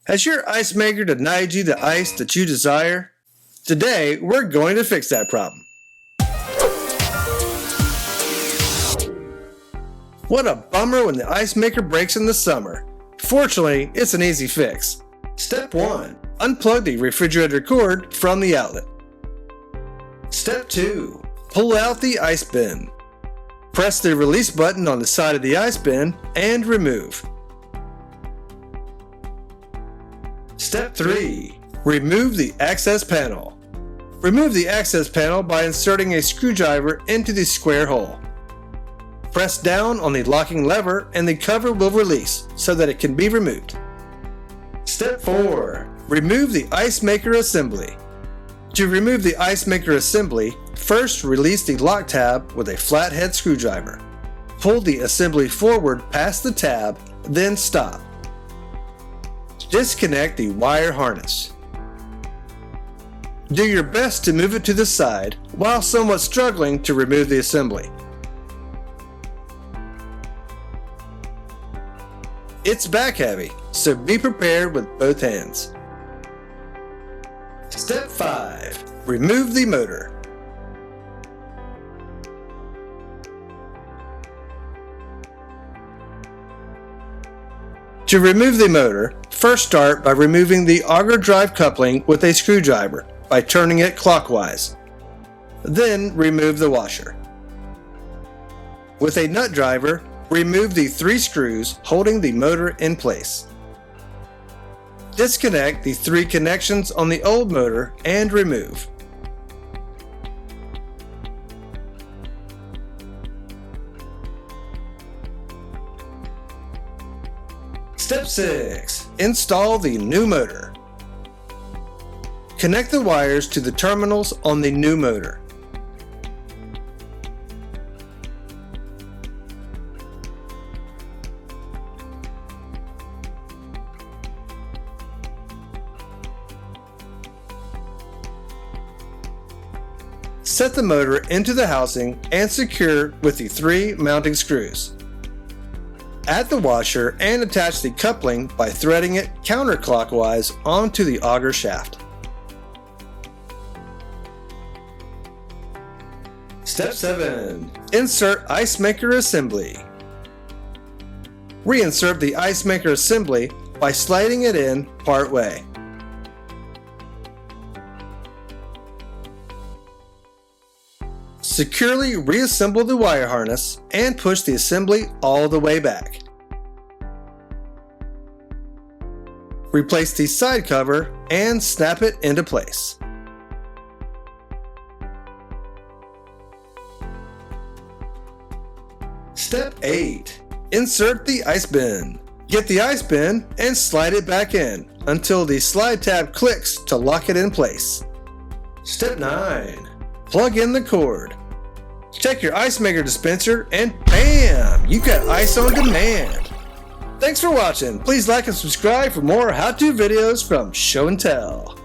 Has your ice maker denied you the ice that you desire? Today, we're going to fix that problem. What a bummer when the ice maker breaks in the summer. Fortunately, it's an easy fix. Step 1. Unplug the refrigerator cord from the outlet. Step 2. Pull out the ice bin. Press the release button on the side of the ice bin and remove. Step 3. Remove the access panel. Remove the access panel by inserting a screwdriver into the square hole. Press down on the locking lever and the cover will release so that it can be removed. Step 4. Remove the ice maker assembly. To remove the ice maker assembly, first release the lock tab with a flathead screwdriver. Pull the assembly forward past the tab, then stop. Disconnect the wire harness. Do your best to move it to the side while somewhat struggling to remove the assembly. It's back heavy, so be prepared with both hands. Step 5. Remove the motor. To remove the motor, first start by removing the auger drive coupling with a screwdriver by turning it clockwise. Then remove the washer. With a nut driver, remove the 3 screws holding the motor in place. Disconnect the 3 connections on the old motor and remove. Step 6. Install the new motor. Connect the wires to the terminals on the new motor. Set the motor into the housing and secure with the 3 mounting screws. Add the washer and attach the coupling by threading it counterclockwise onto the auger shaft. Step 7. Insert ice maker assembly. Reinsert the ice maker assembly by sliding it in part way. Securely reassemble the wire harness and push the assembly all the way back. Replace the side cover and snap it into place. Step 8. Insert the ice bin. Get the ice bin and slide it back in until the slide tab clicks to lock it in place. Step 9. Plug in the cord. Check your ice maker dispenser and bam! You got ice on demand! Thanks for watching. Please like and subscribe for more how-to videos from Show and Tell.